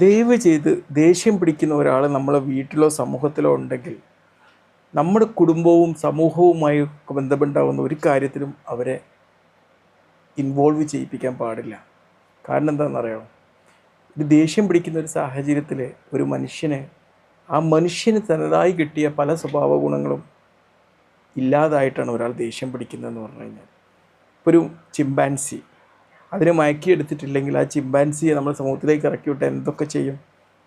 ദയവ് ചെയ്ത് ദേഷ്യം പിടിക്കുന്ന ഒരാൾ നമ്മളെ വീട്ടിലോ സമൂഹത്തിലോ ഉണ്ടെങ്കിൽ നമ്മുടെ കുടുംബവും സമൂഹവുമായി ബന്ധപ്പെട്ടാവുന്ന ഒരു കാര്യത്തിലും അവരെ ഇൻവോൾവ് ചെയ്യിപ്പിക്കാൻ പാടില്ല. കാരണം എന്താണെന്നറിയാമോ? ഇത് ദേഷ്യം പിടിക്കുന്ന ഒരു സാഹചര്യത്തിൽ ഒരു മനുഷ്യന് തനതായി കിട്ടിയ പല സ്വഭാവ ഗുണങ്ങളും ഇല്ലാതായിട്ടാണ് ഒരാൾ ദേഷ്യം പിടിക്കുന്നതെന്ന് പറഞ്ഞു കഴിഞ്ഞാൽ. ഇപ്പോൾ ഒരു ചിമ്പാൻസി അതിനെ മയക്കിയെടുത്തിട്ടില്ലെങ്കിൽ ആ ചിമ്പാൻസിയെ നമ്മൾ സമൂഹത്തിലേക്ക് ഇറക്കി വിട്ടാൽ എന്തൊക്കെ ചെയ്യും?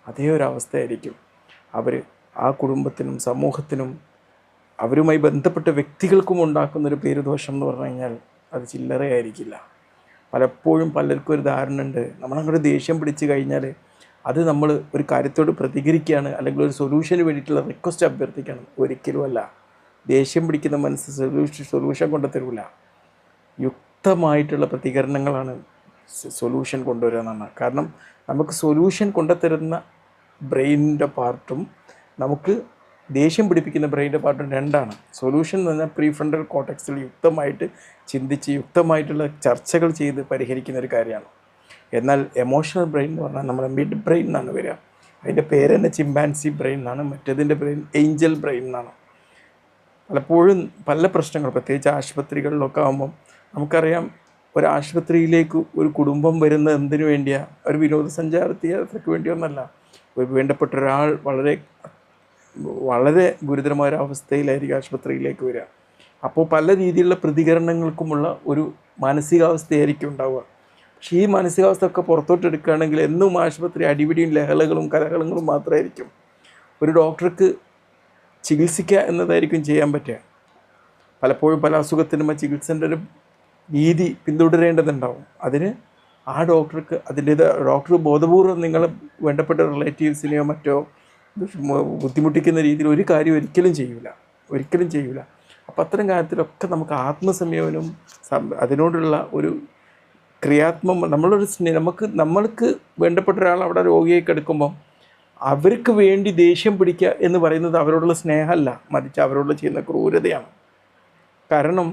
അതേ ഒരു അവസ്ഥയായിരിക്കും അവർ ആ കുടുംബത്തിനും സമൂഹത്തിനും അവരുമായി ബന്ധപ്പെട്ട വ്യക്തികൾക്കും ഉണ്ടാക്കുന്നൊരു പേരുദോഷം എന്ന് പറഞ്ഞു കഴിഞ്ഞാൽ അത് ചില്ലറയായിരിക്കില്ല. പലപ്പോഴും പലർക്കും ഒരു ധാരണ ഉണ്ട്, നമ്മളങ്ങോട്ട് ദേഷ്യം പിടിച്ച് കഴിഞ്ഞാൽ അത് നമ്മൾ ഒരു കാര്യത്തോട് പ്രതികരിക്കുകയാണ്, അല്ലെങ്കിൽ ഒരു സൊല്യൂഷന് വേണ്ടിയിട്ടുള്ള റിക്വസ്റ്റ് അഭ്യർത്ഥിക്കുകയാണ്. ഒരിക്കലുമല്ല. ദേഷ്യം പിടിക്കുന്ന മനസ്സ് സൊല്യൂഷൻ കൊണ്ടുതരില്ല. യുക്തമായിട്ടുള്ള പ്രതികരണങ്ങളാണ് സൊല്യൂഷൻ കൊണ്ടുവരിക എന്നാണ്. കാരണം നമുക്ക് സൊല്യൂഷൻ കൊണ്ടുതരുന്ന ബ്രെയിനിൻ്റെ പാർട്ടും നമുക്ക് ദേഷ്യം പിടിപ്പിക്കുന്ന ബ്രെയിനിൻ്റെ പാർട്ടും രണ്ടാണ്. സൊല്യൂഷൻ എന്ന് പറഞ്ഞാൽ പ്രീഫ്രണ്ടൽ കോർട്ടെക്സിൽ യുക്തമായിട്ട് ചിന്തിച്ച് യുക്തമായിട്ടുള്ള ചർച്ചകൾ ചെയ്ത് പരിഹരിക്കുന്ന ഒരു കാര്യമാണ്. എന്നാൽ എമോഷണൽ ബ്രെയിൻ എന്ന് പറഞ്ഞാൽ നമ്മുടെ മിഡ് ബ്രെയിൻ എന്നാണ് വരിക. അതിൻ്റെ പേര് തന്നെ ചിമ്പാൻസി ബ്രെയിൻ എന്നാണ്. മറ്റേതിൻ്റെ ബ്രെയിൻ ഏഞ്ചൽ ബ്രെയിൻ എന്നാണ്. പലപ്പോഴും പല പ്രശ്നങ്ങൾ, പ്രത്യേകിച്ച് ആശുപത്രികളിലൊക്കെ ആകുമ്പം നമുക്കറിയാം, ഒരാശുപത്രിയിലേക്ക് ഒരു കുടുംബം വരുന്നത് എന്തിനു വേണ്ടിയാണ്? ഒരു വിനോദസഞ്ചാര യാത്രയ്ക്ക് വേണ്ടിയൊന്നല്ല. ഒരു വേണ്ടപ്പെട്ട ഒരാൾ വളരെ ഗുരുതരമായ അവസ്ഥയിലായിരിക്കും ആശുപത്രിയിലേക്ക് വരിക. അപ്പോൾ പല രീതിയിലുള്ള പ്രതികരണങ്ങൾക്കുമുള്ള ഒരു മാനസികാവസ്ഥയായിരിക്കും ഉണ്ടാവുക. പക്ഷേ ഈ മാനസികാവസ്ഥ ഒക്കെ പുറത്തോട്ടെടുക്കുകയാണെങ്കിൽ എന്നും ആശുപത്രി അടിപിടിയും ലഹളകളും കലഹളങ്ങളും മാത്രമായിരിക്കും. ഒരു ഡോക്ടർക്ക് ചികിത്സിക്കുക എന്നതായിരിക്കും ചെയ്യാൻ പറ്റുക. പലപ്പോഴും പല അസുഖത്തിനും ചികിത്സേൻ്റെ ഒരു രീതി പിന്തുടരേണ്ടതുണ്ടാവും. അതിന് ആ ഡോക്ടർക്ക് ഡോക്ടർ ബോധപൂർവം നിങ്ങളെ വേണ്ടപ്പെട്ട റിലേറ്റീവ്സിനെയോ മറ്റോ ബുദ്ധിമുട്ടിക്കുന്ന രീതിയിൽ ഒരു കാര്യം ഒരിക്കലും ചെയ്യൂല. അപ്പോൾ അത്തരം കാര്യത്തിലൊക്കെ നമുക്ക് ആത്മസംയമനവും അതിനോടുള്ള ഒരു നമ്മൾക്ക് വേണ്ടപ്പെട്ട ഒരാൾ അവിടെ രോഗിയായി കിടക്കുമ്പം അവർക്ക് വേണ്ടി ദേഷ്യം പിടിക്കുക എന്ന് പറയുന്നത് അവരോടുള്ള സ്നേഹമല്ല, മറിച്ച് അവരോട് ചെയ്യുന്ന ക്രൂരതയാണ്. കാരണം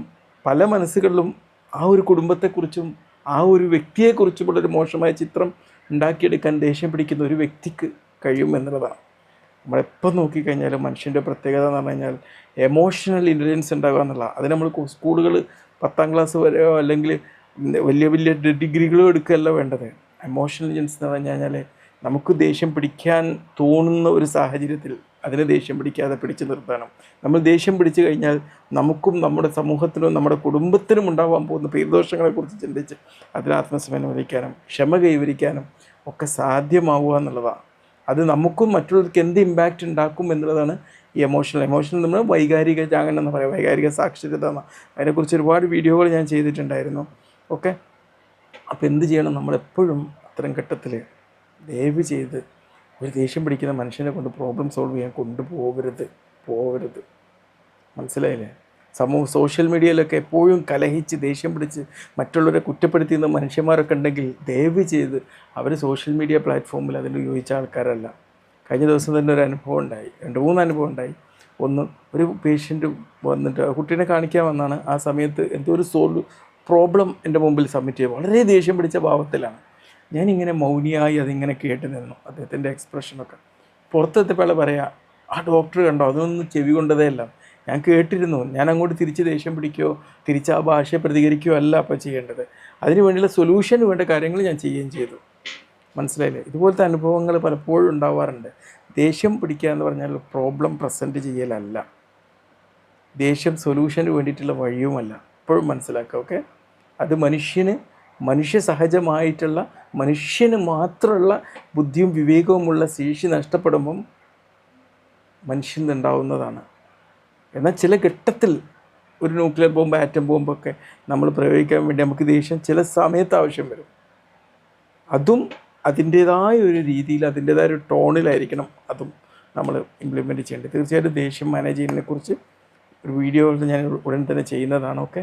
പല മനസ്സുകളിലും ആ ഒരു കുടുംബത്തെക്കുറിച്ചും ആ ഒരു വ്യക്തിയെക്കുറിച്ചുമുള്ളൊരു മോശമായ ചിത്രം ഉണ്ടാക്കിയെടുക്കാൻ ദേഷ്യം പിടിക്കുന്ന ഒരു വ്യക്തിക്ക് കഴിയും എന്നുള്ളതാണ്. നമ്മളെപ്പോൾ നോക്കിക്കഴിഞ്ഞാലും മനുഷ്യൻ്റെ പ്രത്യേകത എന്ന് പറഞ്ഞു കഴിഞ്ഞാൽ എമോഷണൽ ഇൻ്റലിജൻസ് ഉണ്ടാകുക എന്നുള്ള. അത് നമ്മൾ സ്കൂളുകൾ 10ാം ക്ലാസ് വരെയോ അല്ലെങ്കിൽ വലിയ ഡിഗ്രികളോ എടുക്കുകയല്ല വേണ്ടത്. എമോഷണൽ ഇൻ്റലിജൻസ് എന്ന് പറഞ്ഞു കഴിഞ്ഞാൽ നമുക്ക് ദേഷ്യം പിടിക്കാൻ തോന്നുന്ന ഒരു സാഹചര്യത്തിൽ അതിനെ ദേഷ്യം പിടിക്കാതെ പിടിച്ചു നിർത്താനും, നമ്മൾ ദേഷ്യം പിടിച്ചു കഴിഞ്ഞാൽ നമുക്കും നമ്മുടെ സമൂഹത്തിനും നമ്മുടെ കുടുംബത്തിനും ഉണ്ടാകാൻ പോകുന്ന പേരുദോഷങ്ങളെക്കുറിച്ച് ചിന്തിച്ച് അതിൽ ആത്മസംയമനം വഹിക്കാനും ക്ഷമ കൈവരിക്കാനും ഒക്കെ സാധ്യമാവുക എന്നുള്ളതാണ്. അത് നമുക്കും മറ്റുള്ളവർക്ക് എന്ത് ഇമ്പാക്റ്റ് ഉണ്ടാക്കും എന്നുള്ളതാണ് ഈ എമോഷണൽ നമ്മൾ വൈകാരിക ജാഗരണം എന്ന് പറയുക, വൈകാരിക സാക്ഷരത എന്ന. അതിനെക്കുറിച്ച് ഒരുപാട് വീഡിയോകൾ ഞാൻ ചെയ്തിട്ടുണ്ടായിരുന്നു. ഓക്കെ, അപ്പോൾ എന്ത് ചെയ്യണം? നമ്മളെപ്പോഴും അത്തരം ഘട്ടത്തിൽ ദയവ് ചെയ്ത് ഒരു ദേഷ്യം പിടിക്കുന്ന മനുഷ്യനെ കൊണ്ട് പ്രോബ്ലം സോൾവ് ചെയ്യാൻ പോവരുത്. മനസ്സിലായില്ലേ? സോഷ്യൽ മീഡിയയിലൊക്കെ എപ്പോഴും കലഹിച്ച് ദേഷ്യം പിടിച്ച് മറ്റുള്ളവരെ കുറ്റപ്പെടുത്തുന്ന മനുഷ്യന്മാരൊക്കെ ഉണ്ടെങ്കിൽ ദയവ് ചെയ്ത് അവർ സോഷ്യൽ മീഡിയ പ്ലാറ്റ്ഫോമിൽ അതിൽ യോജിച്ച ആൾക്കാരല്ല. കഴിഞ്ഞ ദിവസം തന്നെ ഒരു അനുഭവം ഉണ്ടായി, 2-3 അനുഭവം ഉണ്ടായി. ഒന്ന്, ഒരു പേഷ്യൻറ്റ് വന്നിട്ട് കുട്ടീനെ കാണിക്കാൻ വന്നാണ്. ആ സമയത്ത് എന്തോ ഒരു പ്രോബ്ലം എൻ്റെ മുമ്പിൽ സബ്മിറ്റ് ചെയ്തു. വളരെ ദേഷ്യം പിടിച്ച ഭാവത്തിലാണ്. ഞാനിങ്ങനെ മൗനിയായി അതിങ്ങനെ കേട്ട് നിന്നു, അദ്ദേഹത്തിൻ്റെ എക്സ്പ്രഷനൊക്കെ. പുറത്തെത്തിയപ്പോൾ പറയാം, ആ ഡോക്ടർ കണ്ടോ, അതൊന്നും ചെവി കൊണ്ടതേ അല്ല, ഞാൻ കേട്ടിരുന്നു. ഞാൻ അങ്ങോട്ട് തിരിച്ച് ദേഷ്യം പിടിക്കുകയോ തിരിച്ച് ആ ഭാഷയെ പ്രതികരിക്കുകയോ അല്ല അപ്പോൾ ചെയ്യേണ്ടത്. അതിന് വേണ്ടിയുള്ള സൊല്യൂഷന് വേണ്ട കാര്യങ്ങൾ ഞാൻ ചെയ്യുകയും ചെയ്തു. മനസ്സിലായില്ലേ? ഇതുപോലത്തെ അനുഭവങ്ങൾ പലപ്പോഴും ഉണ്ടാവാറുണ്ട്. ദേഷ്യം പിടിക്കുക എന്ന് പറഞ്ഞാൽ പ്രോബ്ലം പ്രസൻറ്റ് ചെയ്യലല്ല, ദേഷ്യം സൊല്യൂഷന് വേണ്ടിയിട്ടുള്ള വഴിയുമല്ല. എപ്പോഴും മനസ്സിലാക്കുക. ഓക്കെ, അത് മനുഷ്യ സഹജമായിട്ടുള്ള മനുഷ്യന് മാത്രമുള്ള ബുദ്ധിയും വിവേകവുമുള്ള ശേഷി നഷ്ടപ്പെടുമ്പം മനുഷ്യനുണ്ടാവുന്നതാണ്. എന്നാൽ ചില ഘട്ടത്തിൽ ഒരു ന്യൂക്ലിയർ ബോംബ്, ആറ്റം ബോംബൊക്കെ നമ്മൾ പ്രയോഗിക്കാൻ വേണ്ടി നമുക്ക് ദേഷ്യം ചില സമയത്ത് ആവശ്യം വരും. അതും അതിൻ്റേതായ ഒരു രീതിയിൽ അതിൻ്റേതായ ഒരു ടോണിലായിരിക്കണം അതും നമ്മൾ ഇംപ്ലിമെൻറ്റ് ചെയ്യേണ്ടത്. തീർച്ചയായിട്ടും ദേഷ്യം മാനേജ് ചെയ്യുന്നതിനെക്കുറിച്ച് ഒരു വീഡിയോ ഞാൻ ഉടൻ തന്നെ ചെയ്യുന്നതാണ്. ഓക്കെ.